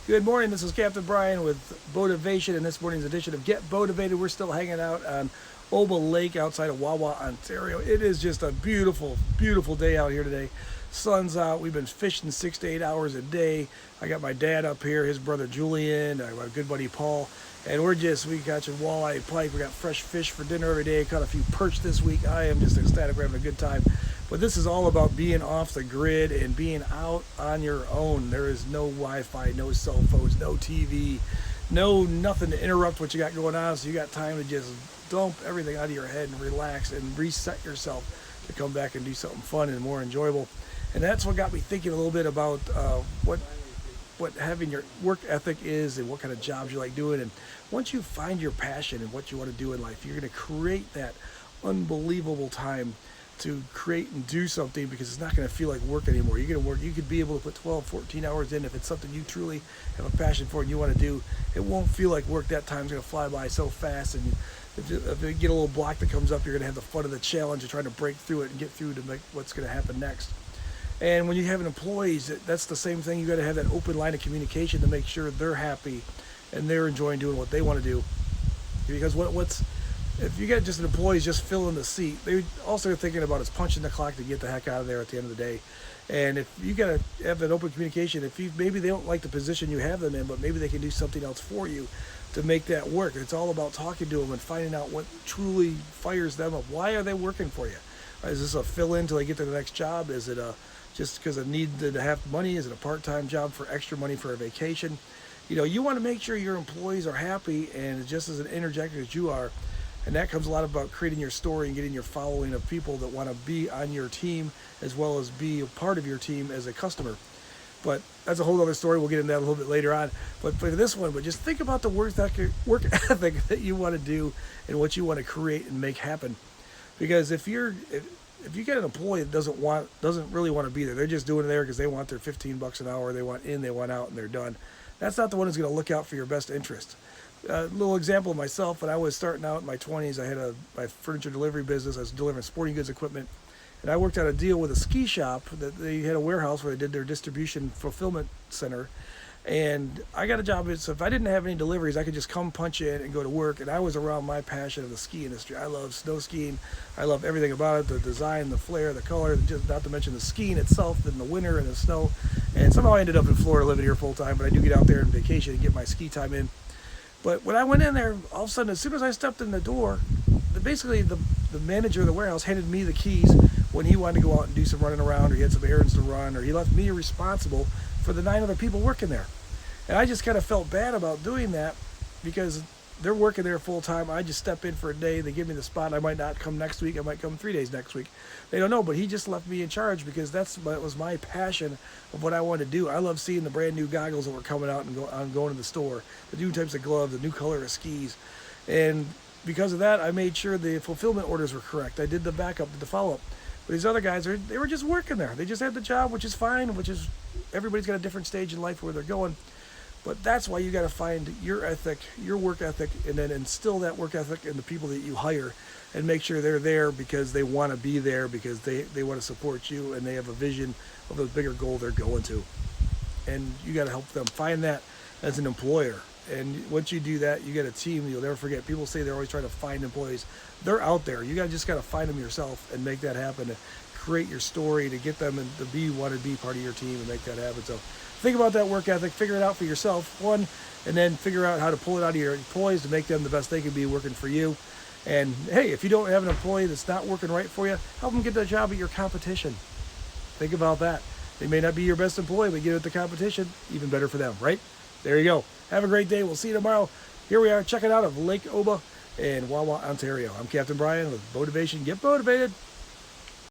Good morning, this is Captain Brian with Boativation, and this morning's edition of Get Boativated. We're still hanging out on Oba Lake outside of Wawa, Ontario. It is just a beautiful, beautiful day out here today. Sun's out. We've been fishing 6 to 8 hours a day. I got my dad up here, his brother Julian, my good buddy Paul, and we catching walleye, pike. We got fresh fish for dinner every day. Caught a few perch this week. I am just ecstatic. We're having a good time. But this is all about being off the grid and being out on your own. There is no Wi-Fi, no cell phones, no TV, no nothing to interrupt what you got going on. So you got time to just dump everything out of your head and relax and reset yourself to come back and do something fun and more enjoyable. And that's what got me thinking a little bit about what having your work ethic is and what kind of jobs you like doing. And once you find your passion and what you want to do in life, you're going to create that unbelievable time to create and do something, because it's not going to feel like work anymore. You're going to work. You could be able to put 12, 14 hours in if it's something you truly have a passion for and you want to do. It won't feel like work. That time's going to fly by so fast, and if you get a little block that comes up, you're going to have the fun of the challenge of trying to break through it and get through to make what's going to happen next. And when you have employees, that's the same thing. You got to have that open line of communication to make sure they're happy and they're enjoying doing what they want to do. Because if you get just an employee just filling the seat, they also are thinking about is punching the clock to get the heck out of there at the end of the day. And if you got to have that open communication, maybe they don't like the position you have them in, but maybe they can do something else for you to make that work. It's all about talking to them and finding out what truly fires them up. Why are they working for you? Is this a fill-in until they get to the next job? Is it just because of need to have money? Is it a part-time job for extra money for a vacation? You want to make sure your employees are happy and just as an interjector as you are. And that comes a lot about creating your story and getting your following of people that want to be on your team as well as be a part of your team as a customer. But that's a whole other story. We'll get into that a little bit later on. But for this one, just think about the work ethic that you want to do and what you want to create and make happen. Because if you get an employee that doesn't really want to be there, they're just doing it there because they want their $15 an hour, they want in, they want out, and they're done. That's not the one who's going to look out for your best interest. A little example of myself, when I was starting out in my 20s, I had my furniture delivery business. I was delivering sporting goods equipment, and I worked out a deal with a ski shop that they had a warehouse where they did their distribution fulfillment center. And I got a job, so if I didn't have any deliveries, I could just come punch in and go to work. And I was around my passion of the ski industry. I love snow skiing. I love everything about it, the design, the flair, the color, just not to mention the skiing itself in the winter and the snow. And somehow I ended up in Florida living here full time, but I do get out there on vacation and get my ski time in. But when I went in there, all of a sudden, as soon as I stepped in the door, basically the manager of the warehouse handed me the keys when he wanted to go out and do some running around, or he had some errands to run, or he left me responsible for the 9 other people working there. And I just kind of felt bad about doing that because they're working there full time. I just step in for a day. They give me the spot. I might not come next week. I might come 3 days next week. They don't know, but he just left me in charge because that was my passion of what I wanted to do. I love seeing the brand new goggles that were coming out and going to the store, the new types of gloves, the new color of skis. And because of that, I made sure the fulfillment orders were correct. I did the backup, did the follow-up. But these other guys, they were just working there. They just had the job, which is fine, everybody's got a different stage in life where they're going. But that's why you got to find your ethic, your work ethic, and then instill that work ethic in the people that you hire and make sure they're there because they want to be there, because they want to support you and they have a vision of the bigger goal they're going to. And you got to help them find that as an employer. And once you do that, you get a team you'll never forget. People say they're always trying to find employees. They're out there. You just got to find them yourself and make that happen, to create your story, to get them and to want to be part of your team and make that happen. So think about that work ethic, figure it out for yourself, one, and then figure out how to pull it out of your employees to make them the best they can be working for you. And hey, if you don't have an employee that's not working right for you, help them get that job at your competition. Think about that. They may not be your best employee, but get it at the competition, even better for them, right? There you go. Have a great day. We'll see you tomorrow. Here we are checking out of Lake Oba in Wawa, Ontario. I'm Captain Brian with Boativation. Get Boativated.